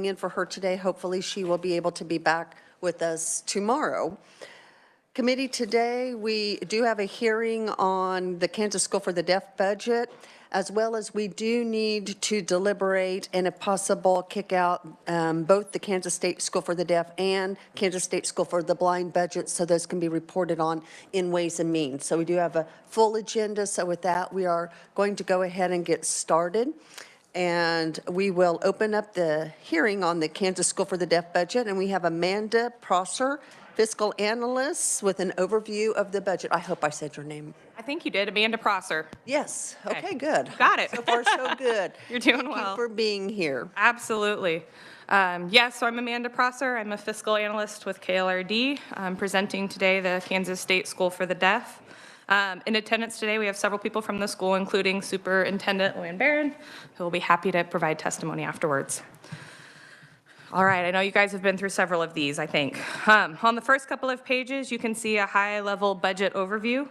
in for her today. Hopefully she will be able to be back with us tomorrow. Committee, today we do have a hearing on the Kansas School for the Deaf budget, as well as we do need to deliberate and if possible kick out both the Kansas State School for the Deaf and Kansas State School for the Blind budget, so those can be reported on in Ways and Means. So we do have a full agenda. So with that, we are going to go ahead and get started. And we will open up the hearing on the Kansas School for the Deaf budget. And we have Amanda Prosser, fiscal analyst, with an overview of the budget. I hope I said your name. I think you did, Amanda Prosser. Yes. Okay, good. Got it. So far, so good. You're doing Thank well. you for being here. Absolutely. Yes, so I'm Amanda Prosser. I'm a fiscal analyst with KLRD. I'm presenting today the Kansas State School for the Deaf. In attendance today, we have several people from the school, including Superintendent Luann Barron, who will be happy to provide testimony afterwards. All right, I know you guys have been through several of these, I think. On the first couple of pages, you can see a high-level budget overview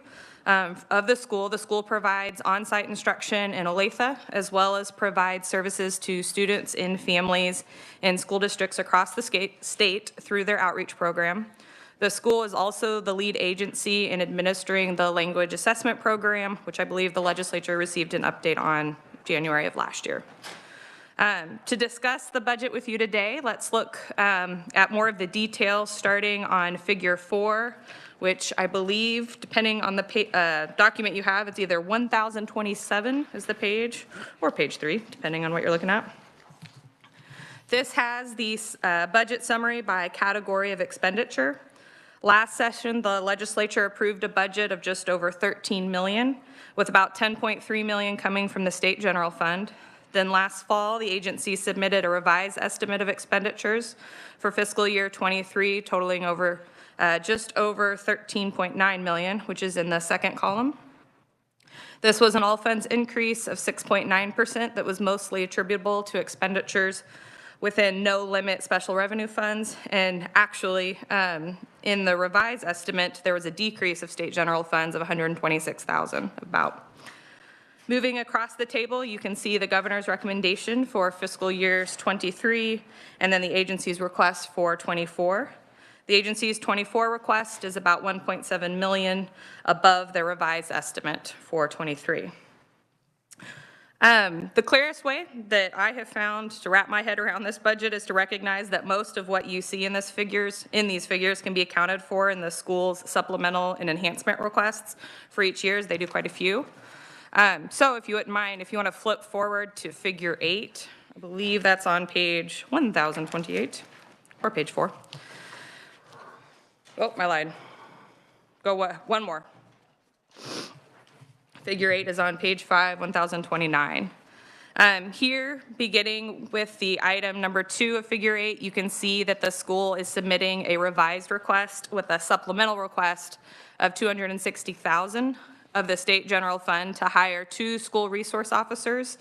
of the school. The school provides on-site instruction in Olathe, as well as provides services to students and families in school districts across the state through their outreach program. The school is also the lead agency in administering the language assessment program, which I believe the legislature received an update on January of last year. To discuss the budget with you today, let's look at more of the details starting on figure 4, which I believe, depending on the document you have, it's either 1027 is the page or page 3, depending on what you're looking at. This has the budget summary by category of expenditure. Last session, the legislature approved a budget of just over $13 million, with about $10.3 million coming from the state general fund. Then last fall, the agency submitted a revised estimate of expenditures for fiscal year 23, totaling over just over $13.9 million, which is in the second column. This was an all funds increase of 6.9% that was mostly attributable to expenditures within no limit special revenue funds. And actually, in the revised estimate, there was a decrease of state general funds of $126,000 about. Moving across the table, you can see the governor's recommendation for fiscal years 23 and then the agency's request for 24. The agency's 24 request is about $1.7 million above the revised estimate for 23. The clearest way that I have found to wrap my head around this budget is to recognize that most of what you see in these figures can be accounted for in the school's supplemental and enhancement requests for each year, as they do quite a few. So if you wouldn't mind, if you want to flip forward to figure 8, I believe that's on page 1028 or page 4. Oh, I lied. Go one more. Figure 8 is on page 5, 1029. Here, beginning with the item number 2 of figure 8, you can see that the school is submitting a revised request with a supplemental request of $260,000 of the state general fund to hire 2 school resource officers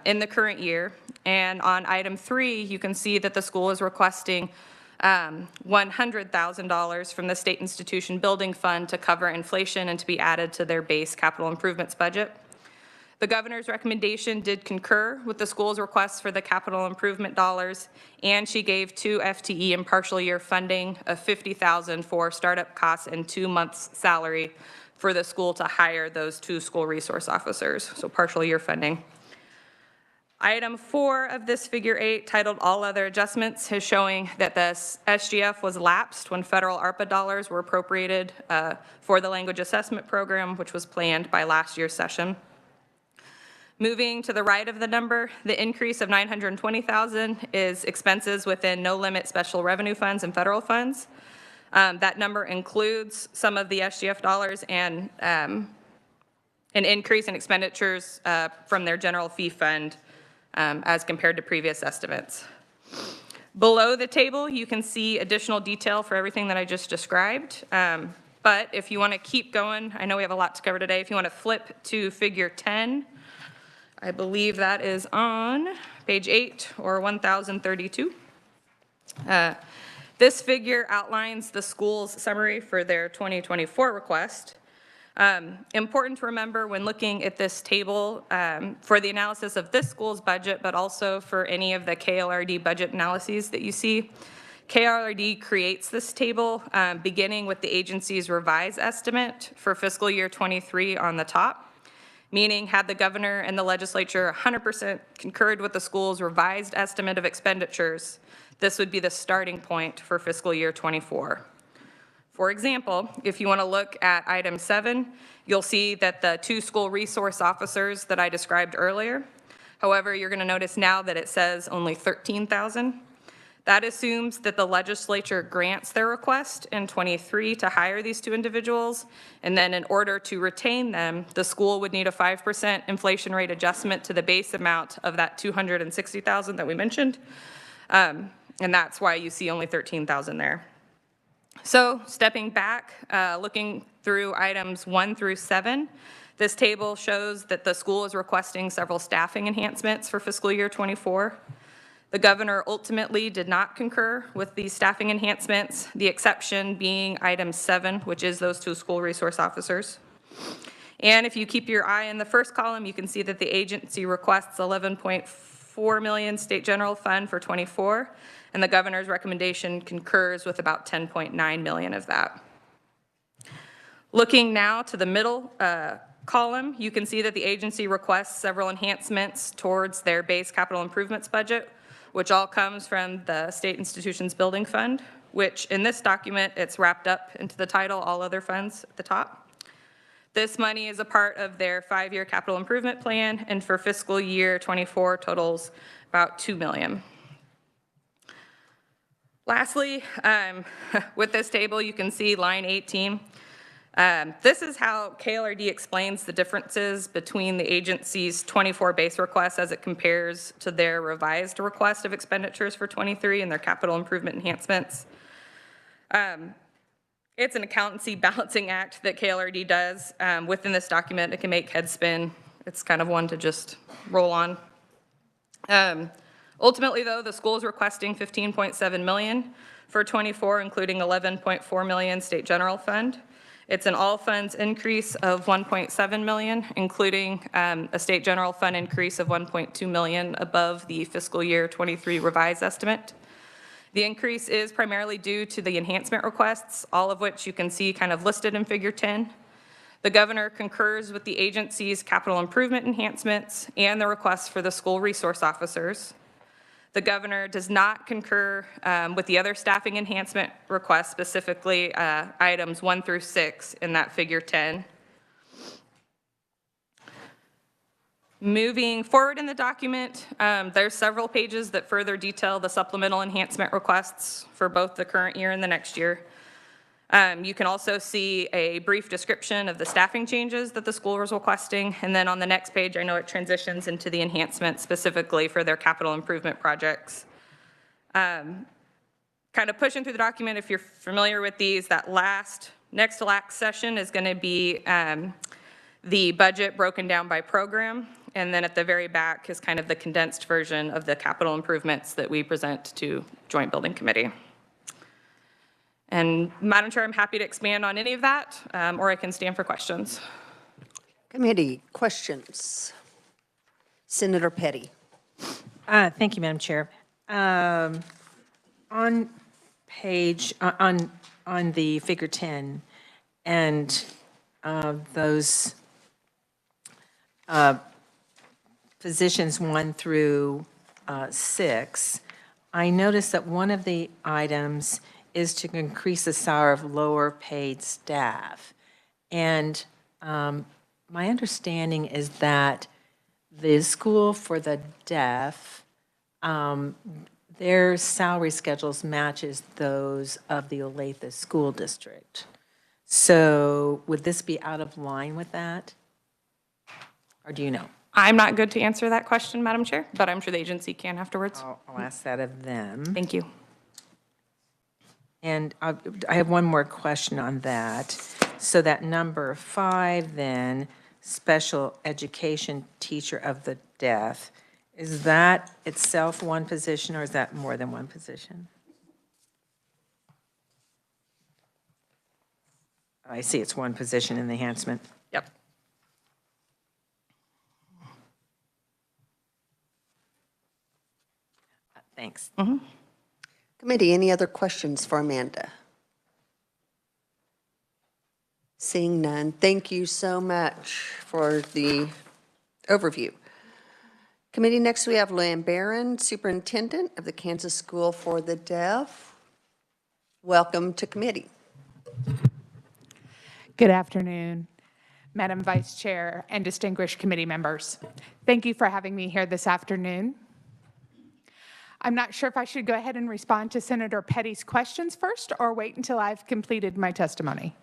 in the current year. And on item 3, you can see that the school is requesting $100,000 from the state institution building fund to cover inflation and to be added to their base capital improvements budget. The governor's recommendation did concur with the school's requests for the capital improvement dollars, and she gave 2 FTE and partial year funding of $50,000 for startup costs and 2 months salary for the school to hire those 2 school resource officers, so partial year funding. Item 4 of this figure 8, titled All Other Adjustments, is showing that the SGF was lapsed when federal ARPA dollars were appropriated for the language assessment program, which was planned by last year's session. Moving to the right of the number, the increase of $920,000 is expenses within no limit special revenue funds and federal funds. That number includes some of the SGF dollars and an increase in expenditures from their general fee fund as compared to previous estimates. Below the table, you can see additional detail for everything that I just described. But if you want to keep going, I know we have a lot to cover today. If you want to flip to figure 10, I believe that is on page 8 or 1032. This figure outlines the school's summary for their 2024 request. Important to remember when looking at this table for the analysis of this school's budget, but also for any of the KLRD budget analyses that you see. KLRD creates this table beginning with the agency's revised estimate for fiscal year 23 on the top, meaning had the governor and the legislature 100% concurred with the school's revised estimate of expenditures, this would be the starting point for fiscal year 24. For example, if you want to look at item 7, you'll see that the 2 school resource officers that I described earlier. However, you're going to notice now that it says only $13,000. That assumes that the legislature grants their request in 23 to hire these 2 individuals, and then in order to retain them, the school would need a 5% inflation rate adjustment to the base amount of that $260,000 that we mentioned, and that's why you see only $13,000 there. So stepping back, looking through items 1 through 7, this table shows that the school is requesting several staffing enhancements for fiscal year 24. The governor ultimately did not concur with these staffing enhancements, the exception being item 7, which is those 2 school resource officers. And if you keep your eye in the first column, you can see that the agency requests $11.4 million state general fund for 24, and the governor's recommendation concurs with about $10.9 million of that. Looking now to the middle column, you can see that the agency requests several enhancements towards their base capital improvements budget, which all comes from the state institutions building fund, which in this document, it's wrapped up into the title, all other funds at the top. This money is a part of their 5-year capital improvement plan, and for fiscal year 24 totals about $2 million. Lastly, with this table, you can see line 18. This is how KLRD explains the differences between the agency's 24 base requests as it compares to their revised request of expenditures for 23 and their capital improvement enhancements. It's an accountancy balancing act that KLRD does. Within this document, it can make heads spin. It's kind of one to just roll on. Ultimately, though, the school is requesting $15.7 million for 24, including $11.4 million state general fund. It's an all funds increase of $1.7 million, including a state general fund increase of $1.2 million above the fiscal year 23 revised estimate. The increase is primarily due to the enhancement requests, all of which you can see kind of listed in figure 10. The governor concurs with the agency's capital improvement enhancements and the requests for the school resource officers. The governor does not concur with the other staffing enhancement requests, specifically items 1 through 6 in that figure 10. Moving forward in the document, there's several pages that further detail the supplemental enhancement requests for both the current year and the next year. You can also see a brief description of the staffing changes that the school was requesting, and then on the next page, I know it transitions into the enhancements specifically for their capital improvement projects. Kind of pushing through the document, if you're familiar with these, that next to last session is going to be the budget broken down by program, and then at the very back is kind of the condensed version of the capital improvements that we present to Joint Building Committee. And Madam Chair, I'm happy to expand on any of that, or I can stand for questions. Committee questions. Senator Petty. Thank you, Madam Chair. On page, on the figure 10 and those positions 1 through 6, I noticed that one of the items is to increase the salary of lower paid staff. And my understanding is that the School for the Deaf, their salary schedules matches those of the Olathe School District. So would this be out of line with that? Or do you know? I'm not good to answer that question, Madam Chair, but I'm sure the agency can afterwards. I'll ask that of them. Thank you. And I have one more question on that. So that number 5 then, special education teacher of the deaf, is that itself one position or is that more than one position? I see it's one position in the enhancement. Yep. Thanks. Committee, any other questions for Amanda? Seeing none, thank you so much for the overview. Committee, next we have Luann Barron, Superintendent of the Kansas School for the Deaf. Welcome to committee. Good afternoon, Madam Vice Chair and distinguished committee members. Thank you for having me here this afternoon. I'm not sure if I should go ahead and respond to Senator Petty's questions first or wait until I've completed my testimony.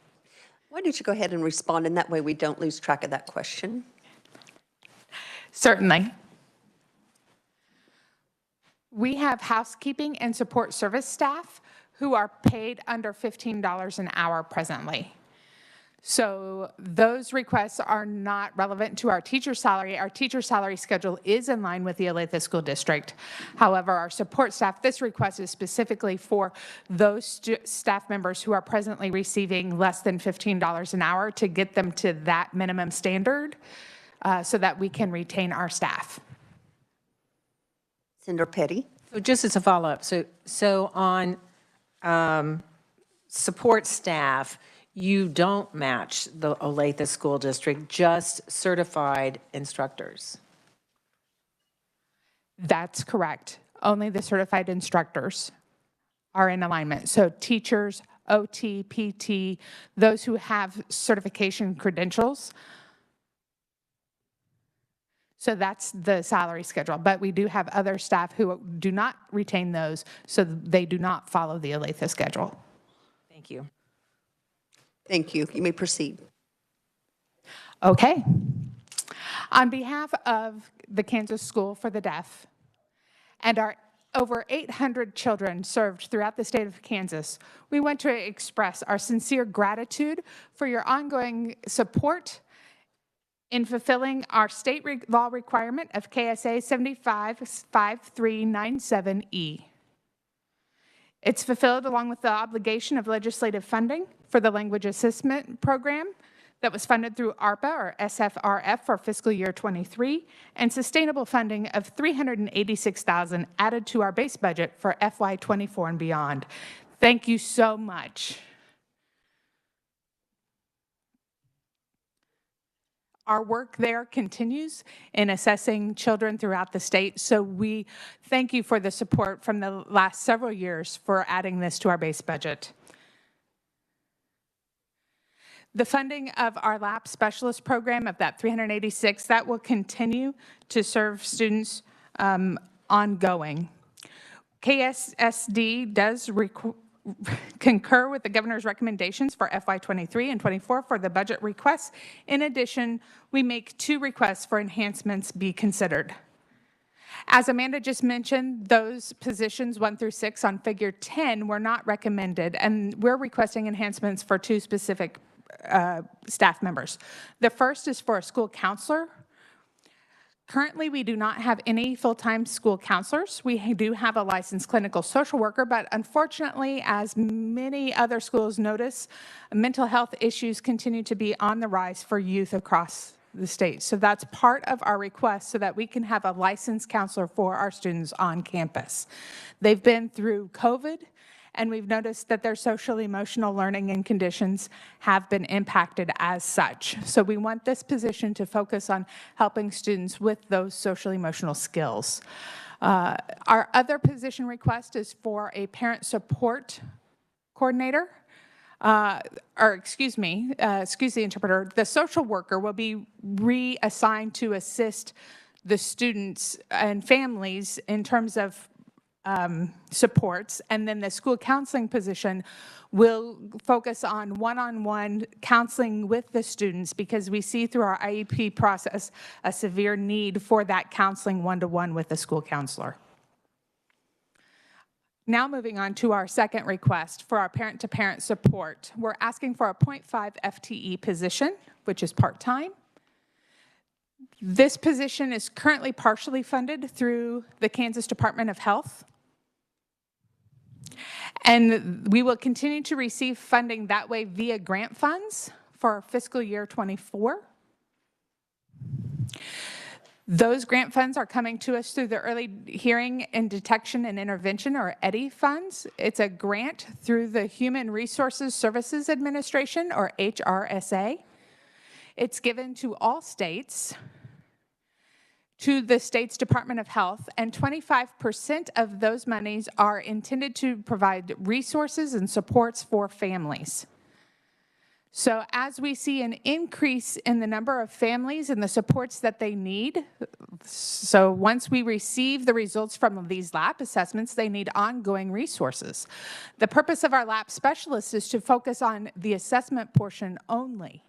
Why don't you go ahead and respond, and that way we don't lose track of that question. Certainly. We have housekeeping and support service staff who are paid under $15 an hour presently. So those requests are not relevant to our teacher salary. Our teacher salary schedule is in line with the Olathe School District. However, our support staff, this request is specifically for those staff members who are presently receiving less than $15 an hour to get them to that minimum standard so that we can retain our staff. Senator Petty. So just as a follow-up, so on support staff, you don't match the Olathe School District, just certified instructors. That's correct. Only the certified instructors are in alignment. So teachers, OT, PT, those who have certification credentials. So that's the salary schedule. But we do have other staff who do not retain those, so they do not follow the Olathe schedule. Thank you. Thank you. You may proceed. Okay. On behalf of the Kansas School for the Deaf and our over 800 children served throughout the state of Kansas, we want to express our sincere gratitude for your ongoing support in fulfilling our state law requirement of KSA 755397E. It's fulfilled along with the obligation of legislative funding for the Language Assessment Program that was funded through ARPA or SFRF for fiscal year 23, and sustainable funding of $386,000 added to our base budget for FY 24 and beyond. Thank you so much. Our work there continues in assessing children throughout the state, so we thank you for the support from the last several years for adding this to our base budget. The funding of our LAP specialist program of that 386, that will continue to serve students ongoing. KSSD does concur with the governor's recommendations for FY23 and 24 for the budget requests. In addition, we make 2 requests for enhancements be considered. As Amanda just mentioned, those positions 1 through 6 on figure 10 were not recommended, and we're requesting enhancements for 2 specific staff members. The first is for a school counselor. Currently, we do not have any full-time school counselors. We do have a licensed clinical social worker, but unfortunately, as many other schools notice, mental health issues continue to be on the rise for youth across the state. So that's part of our request so that we can have a licensed counselor for our students on campus. They've been through COVID, and we've noticed that their social emotional learning and conditions have been impacted as such. So we want this position to focus on helping students with those social emotional skills. Our other position request is for a parent support coordinator, excuse the interpreter. The social worker will be reassigned to assist the students and families in terms of supports, and then the school counseling position will focus on one-on-one counseling with the students because we see through our IEP process a severe need for that counseling one-to-one with the school counselor. Now moving on to our second request for our parent-to-parent support. We're asking for a 0.5 FTE position, which is part-time. This position is currently partially funded through the Kansas Department of Health. And we will continue to receive funding that way via grant funds for fiscal year '24. Those grant funds are coming to us through the Early Hearing and Detection and Intervention, or EDI funds. It's a grant through the Human Resources Services Administration, or HRSA. It's given to all states, to the state's Department of Health, and 25% of those monies are intended to provide resources and supports for families. So as we see an increase in the number of families and the supports that they need, so once we receive the results from these LAP assessments, they need ongoing resources. The purpose of our LAP specialists is to focus on the assessment portion only.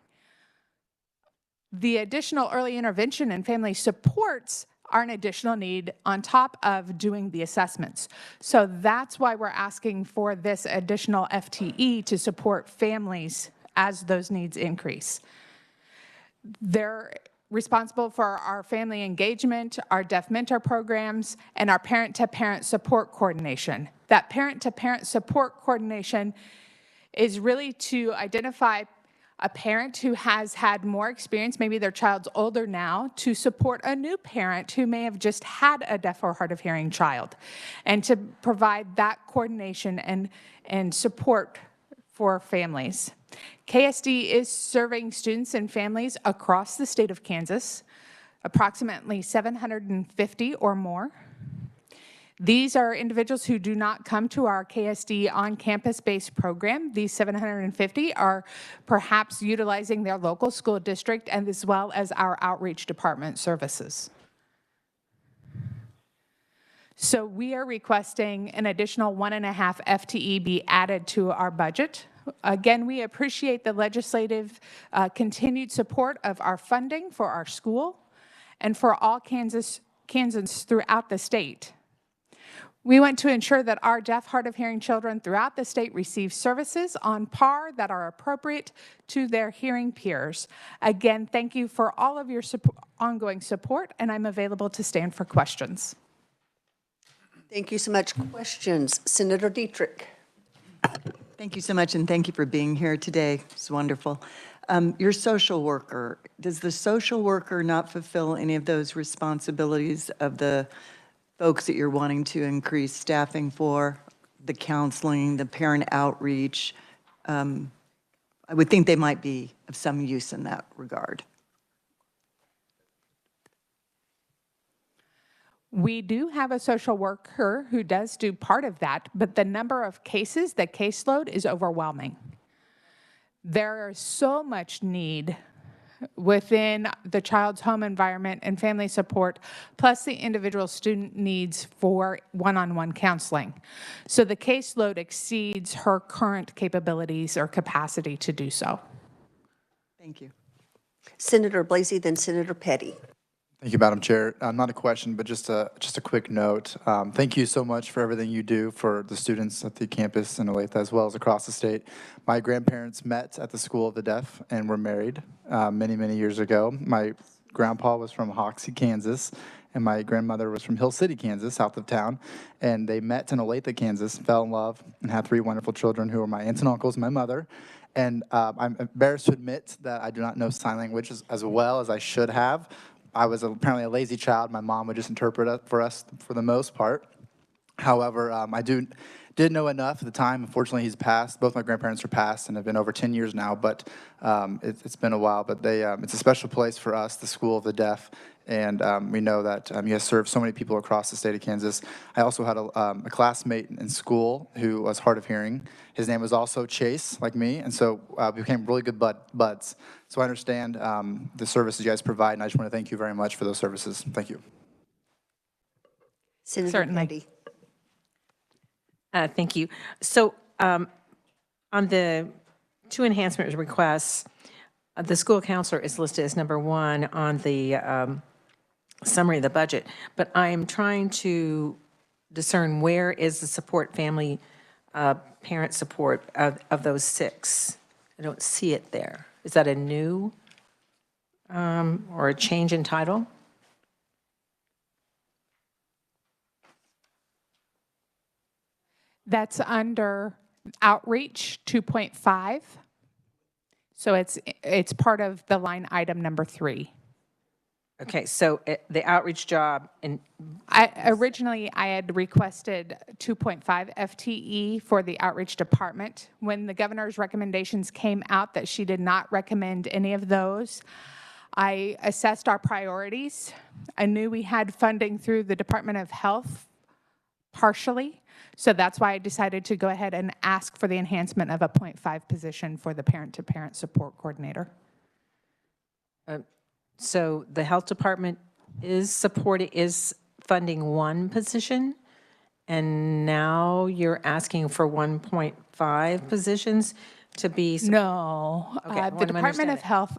The additional early intervention and family supports are an additional need on top of doing the assessments. So that's why we're asking for this additional FTE to support families as those needs increase. They're responsible for our family engagement, our deaf mentor programs, and our parent-to-parent support coordination. That parent-to-parent support coordination is really to identify a parent who has had more experience, maybe their child's older now, to support a new parent who may have just had a deaf or hard of hearing child, and to provide that coordination and support for families. KSD is serving students and families across the state of Kansas, approximately 750 or more. These are individuals who do not come to our KSD on-campus-based program. These 750 are perhaps utilizing their local school district and as well as our outreach department services. So we are requesting an additional 1.5 FTE be added to our budget. Again, we appreciate the legislative continued support of our funding for our school and for all Kansans throughout the state. We want to ensure that our deaf, hard of hearing children throughout the state receive services on par that are appropriate to their hearing peers. Again, thank you for all of your ongoing support, and I'm available to stand for questions. Thank you so much. Questions? Senator Dietrich. Thank you so much, and thank you for being here today. It's wonderful. Your social worker, does the social worker not fulfill any of those responsibilities of the folks that you're wanting to increase staffing for, the counseling, the parent outreach? I would think they might be of some use in that regard. We do have a social worker who does do part of that, but the number of cases, the caseload is overwhelming. There is so much need within the child's home environment and family support, plus the individual student needs for one-on-one counseling. So the caseload exceeds her current capabilities or capacity to do so. Thank you. Senator Blasey, then Senator Petty. Thank you, Madam Chair. Not a question, but just a quick note. Thank you so much for everything you do for the students at the campus in Olathe as well as across the state. My grandparents met at the School of the Deaf and were married many, many years ago. My grandpa was from Hoxie, Kansas, and my grandmother was from Hill City, Kansas, south of town. And they met in Olathe, Kansas, fell in love, and had 3 wonderful children who are my aunts and uncles, my mother. And I'm embarrassed to admit that I do not know sign language as well as I should have. I was apparently a lazy child. My mom would just interpret it for us for the most part. However, I did know enough at the time. Unfortunately, he's passed. Both my grandparents are passed and have been over 10 years now, but it's been a while. But it's a special place for us, the School of the Deaf, and we know that he has served so many people across the state of Kansas. I also had a classmate in school who was hard of hearing. His name was also Chase, like me, and so we became really good buds. So I understand the services you guys provide, and I just want to thank you very much for those services. Thank you. Senator Certainly. Petty. Thank you. So on the 2 enhancement requests, the school counselor is listed as number 1 on the summary of the budget, but I'm trying to discern where is the support family parent support of those 6. I don't see it there. Is that a new or a change in title? That's under outreach 2.5. So it's part of the line item number 3. Okay, so the outreach job, and Originally, I had requested 2.5 FTE for the outreach department. When the governor's recommendations came out that she did not recommend any of those, I assessed our priorities. I knew we had funding through the Department of Health partially, so that's why I decided to go ahead and ask for the enhancement of a 0.5 position for the parent-to-parent support coordinator. so the health department is funding 1 position, and now you're asking for 1.5 positions to be. No, Okay, I the want to Department understand of it. Health,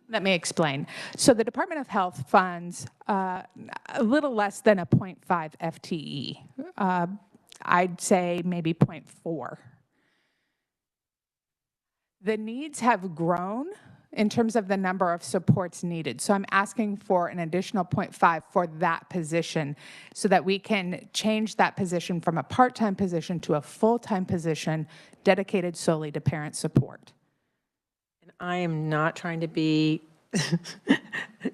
let me explain. So the Department of Health funds a little less than a 0.5 FTE. I'd say maybe 0.4. The needs have grown in terms of the number of supports needed. So I'm asking for an additional 0.5 for that position so that we can change that position from a part-time position to a full-time position dedicated solely to parent support. And I am not trying to be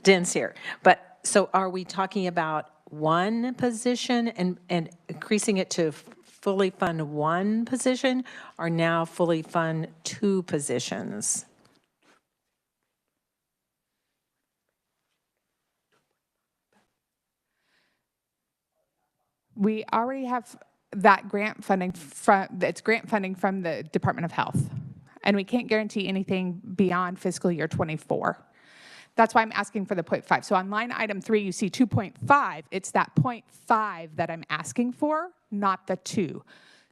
dense here, but so are we talking about 1 position and increasing it to fully fund 1 position, or now fully fund 2 positions? We already have that grant funding that's grant funding from the Department of Health, and we can't guarantee anything beyond fiscal year 24. That's why I'm asking for the 0.5. So on line item 3, you see 2.5. It's that 0.5 that I'm asking for, not the 2.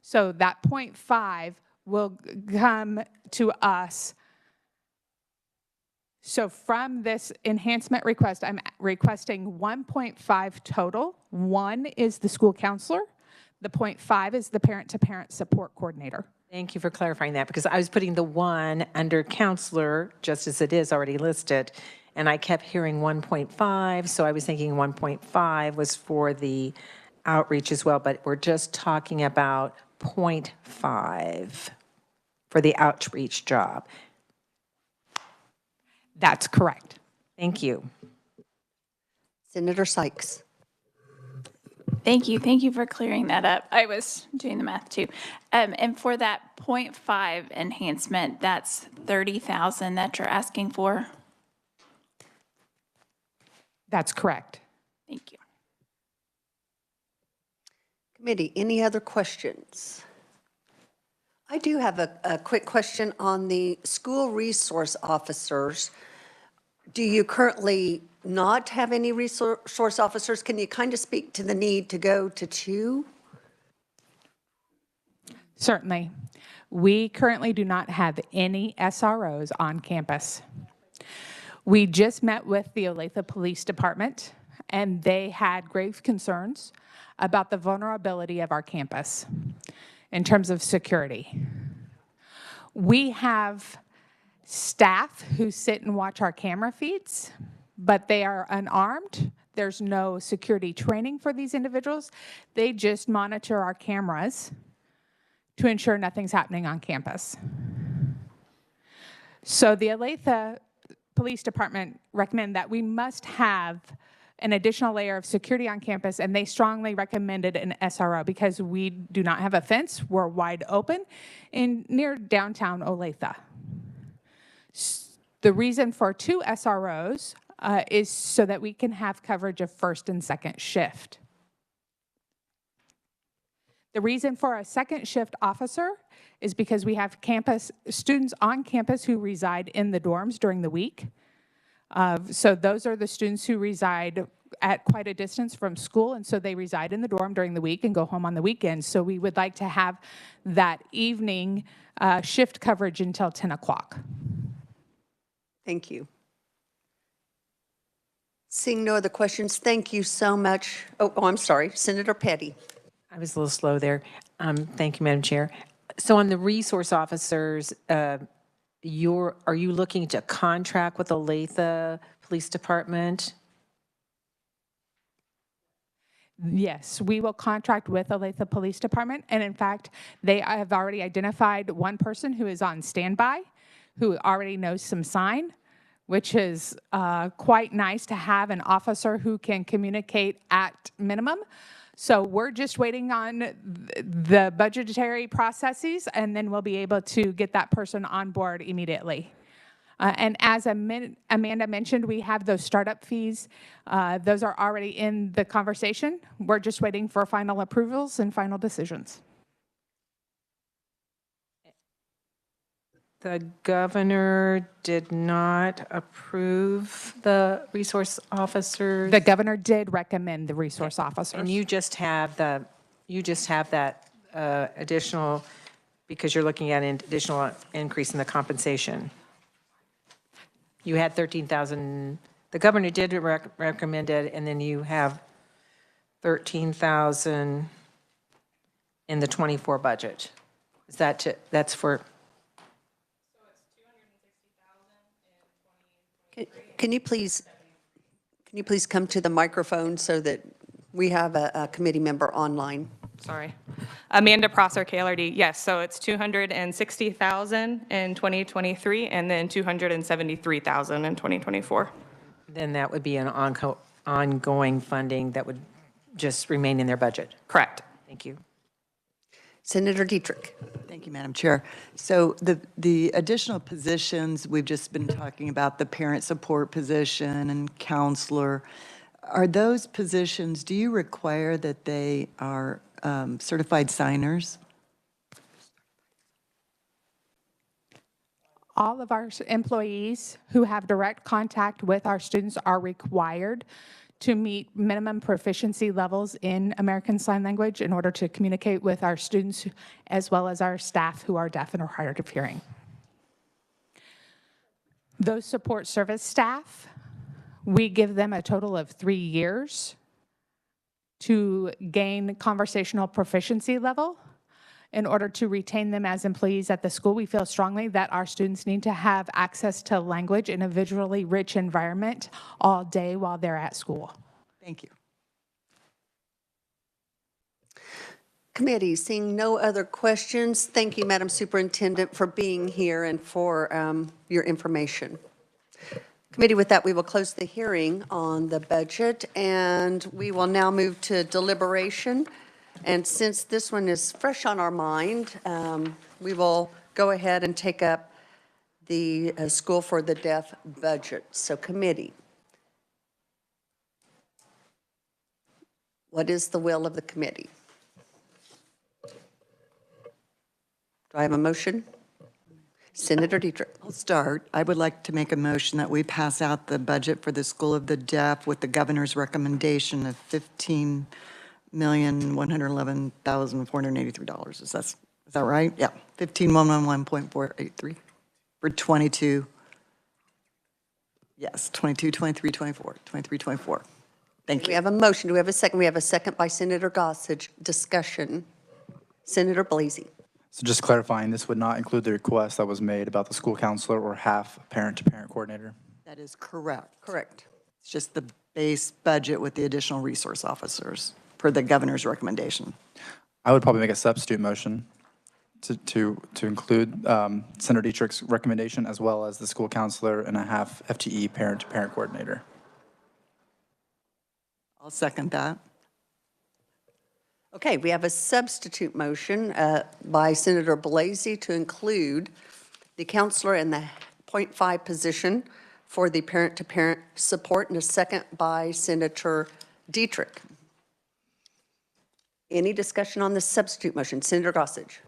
So that 0.5 will come to us. So from this enhancement request, I'm requesting 1.5 total. 1 is the school counselor. The 0.5 is the parent-to-parent support coordinator. Thank you for clarifying that, because I was putting the 1 under counselor, just as it is already listed, and I kept hearing 1.5, so I was thinking 1.5 was for the outreach as well, but we're just talking about 0.5 for the outreach job. That's correct. Thank you. Senator Sykes. Thank you. Thank you for clearing that up. I was doing the math too. And for that 0.5 enhancement, that's 30,000 that you're asking for? That's correct. Thank you. Committee, any other questions? I do have a quick question on the school resource officers. Do you currently not have any resource officers? Can you kind of speak to the need to go to 2? Certainly. We currently do not have any SROs on campus. We just met with the Olathe Police Department, and they had grave concerns about the vulnerability of our campus in terms of security. We have staff who sit and watch our camera feeds, but they are unarmed. There's no security training for these individuals. They just monitor our cameras to ensure nothing's happening on campus. So the Olathe Police Department recommend that we must have an additional layer of security on campus, and they strongly recommended an SRO because we do not have a fence. We're wide open near downtown Olathe. The reason for 2 SROs is so that we can have coverage of first and second shift. The reason for a second shift officer is because we have students on campus who reside in the dorms during the week. So those are the students who reside at quite a distance from school, and so they reside in the dorm during the week and go home on the weekends. So we would like to have that evening shift coverage until 10 o'clock. Thank you. Seeing no other questions, thank you so much. Oh, I'm sorry, Senator Petty. I was a little slow there. Thank you, Madam Chair. So on the resource officers, are you looking to contract with the Olathe Police Department? Yes, we will contract with Olathe Police Department, and in fact, they have already identified one person who is on standby, who already knows some sign, which is quite nice to have an officer who can communicate at minimum. So we're just waiting on the budgetary processes, and then we'll be able to get that person on board immediately. And as Amanda mentioned, we have those startup fees. Those are already in the conversation. We're just waiting for final approvals and final decisions. The governor did not approve the resource officers. The governor did recommend the resource officers. And you just have that additional, because you're looking at an additional increase in the compensation. You had 13,000, the governor did recommend it, and then you have 13,000 in the 24 budget. Is that, that's for? Can you please come to the microphone so that we have a committee member online? Sorry. Amanda Prosser, KLRD. Yes, so it's 260,000 in 2023 and then 273,000 in 2024. Then that would be an ongoing funding that would just remain in their budget. Correct. Thank you. Senator Dietrich. Thank you, Madam Chair. So the additional positions, we've just been talking about the parent support position and counselor. Are those positions, do you require that they are certified signers? All of our employees who have direct contact with our students are required to meet minimum proficiency levels in American Sign Language in order to communicate with our students as well as our staff who are deaf and or hard of hearing. Those support service staff, we give them a total of 3 years to gain conversational proficiency level. In order to retain them as employees at the school, we feel strongly that our students need to have access to language in a visually rich environment all day while they're at school. Thank you. Committee, seeing no other questions, thank you, Madam Superintendent, for being here and for your information. Committee, with that, we will close the hearing on the budget, and we will now move to deliberation. And since this one is fresh on our mind, we will go ahead and take up the School for the Deaf budget. So committee, what is the will of the committee? Do I have a motion? Senator Dietrich. I'll start. I would like to make a motion that we pass out the budget for the School of the Deaf with the governor's recommendation of $15,111,483. Is that right? Yeah, 15,111.483 for 22. Yes, 22, 23, 24, 23, 24. Thank you. We have a motion. Do we have a second? We have a second by Senator Gossage. Discussion. Senator Blasey. So just clarifying, this would not include the request that was made about the school counselor or half parent-to-parent coordinator? That is correct. Correct. It's just the base budget with the additional resource officers per the governor's recommendation. I would probably make a substitute motion to include Senator Dietrich's recommendation as well as the school counselor and a half FTE parent-to-parent coordinator. I'll second that. Okay, we have a substitute motion by Senator Blasey to include the counselor in the .5 position for the parent-to-parent support, and a second by Senator Dietrich. Any discussion on this substitute motion? Senator Gossage.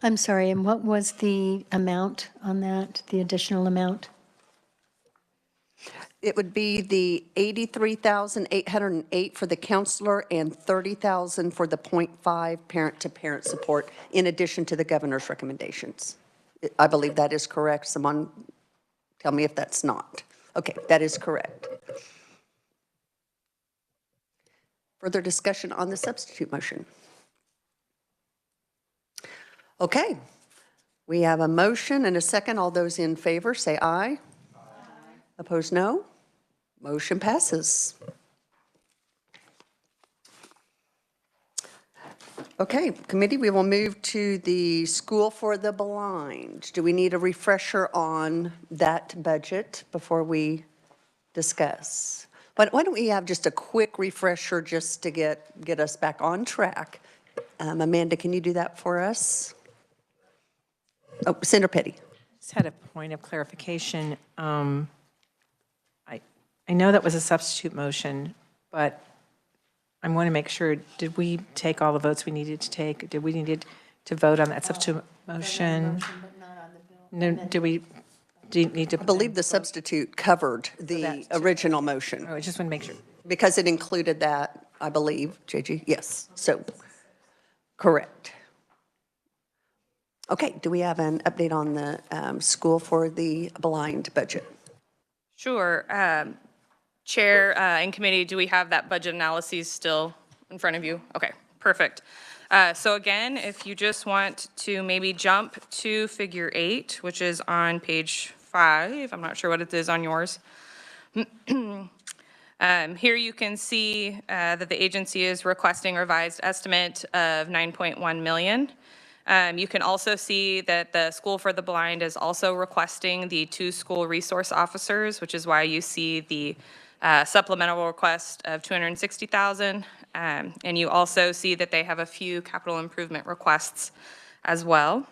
I'm sorry, and what was the amount on that, the additional amount? It would be the $83,808 for the counselor and $30,000 for the .5 parent-to-parent support, in addition to the governor's recommendations. I believe that is correct. Someone tell me if that's not. Okay, that is correct. Further discussion on the substitute motion? Okay, we have a motion and a second. All those in favor say aye. Opposed, no. Motion passes. Okay, committee, we will move to the School for the Blind. Do we need a refresher on that budget before we discuss? Why don't we have just a quick refresher just to get us back on track? Amanda, can you do that for us? Oh, Senator Petty. Just had a point of clarification. I know that was a substitute motion, but I want to make sure, did we take all the votes we needed to take? Did we need to vote on that substitute motion? No, do you need to? I believe the substitute covered the original motion Oh, I just want to make sure. because it included that, I believe, JG. Yes, so, correct. Okay, do we have an update on the School for the Blind budget? Sure. Chair and committee, do we have that budget analysis still in front of you? Okay, perfect. So again, if you just want to maybe jump to figure 8, which is on page 5, I'm not sure what it is on yours. Here you can see that the agency is requesting revised estimate of 9.1 million. You can also see that the School for the Blind is also requesting the 2 school resource officers, which is why you see the supplemental request of 260,000. And you also see that they have a few capital improvement requests as well.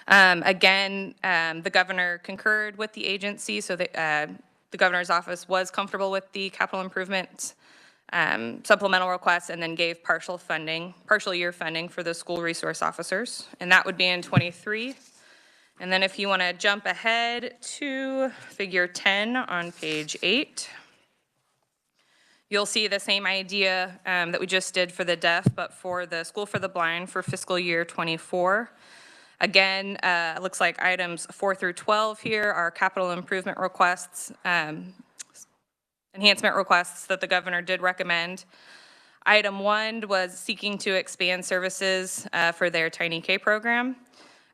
Again, the governor concurred with the agency, so that the governor's office was comfortable with the capital improvements supplemental requests, and then gave partial year funding for the school resource officers, and that would be in 23. And then if you want to jump ahead to figure 10 on page 8, you'll see the same idea that we just did for the deaf, but for the School for the Blind for fiscal year 24. Again, it looks like items 4 through 12 here are capital improvement requests, enhancement requests that the governor did recommend. Item 1 was seeking to expand services for their Tiny K program.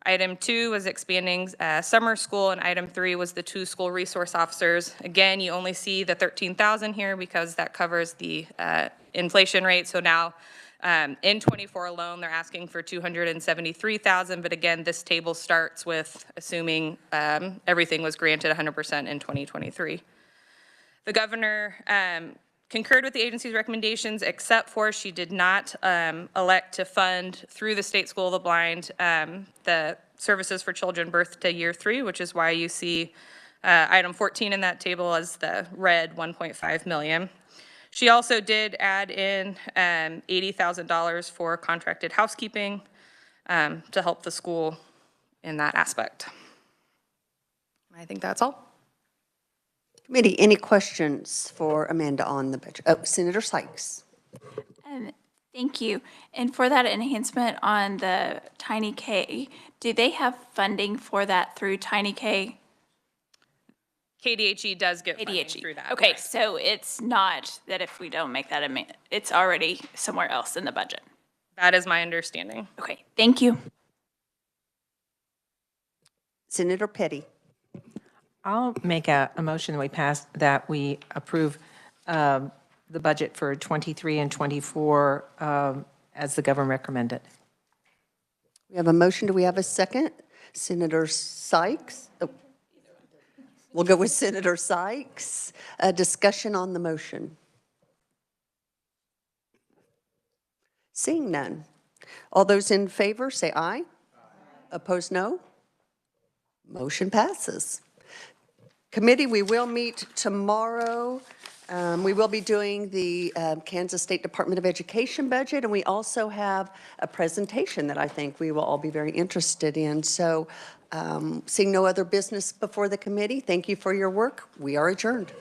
Item 2 was expanding summer school, and item 3 was the 2 school resource officers. Again, you only see the 13,000 here because that covers the inflation rate. So now in 24 alone, they're asking for 273,000. But again, this table starts with assuming everything was granted 100% in 2023. The governor concurred with the agency's recommendations, except for she did not elect to fund through the State School of the Blind the services for children birth to year 3, which is why you see item 14 in that table as the red 1.5 million. She also did add in $80,000 for contracted housekeeping to help the school in that aspect. I think that's all. Committee, any questions for Amanda on the budget? Oh, Senator Sykes. Thank you. And for that enhancement on the Tiny K, do they have funding for that through Tiny K? KDHE does get funding through that. Okay, correct. so it's not that if we don't make that, it's already somewhere else in the budget. That is my understanding. Okay, thank you. Senator Petty. I'll make a motion that we approve the budget for 23 and 24 as the governor recommended. We have a motion. Do we have a second? Senator Sykes? Oh. We'll go with Senator Sykes. Discussion on the motion. Seeing none. All those in favor say aye. Aye. Opposed, no. Motion passes. Committee, we will meet tomorrow. We will be doing the Kansas State Department of Education budget, and we also have a presentation that I think we will all be very interested in. So seeing no other business before the committee, thank you for your work. We are adjourned.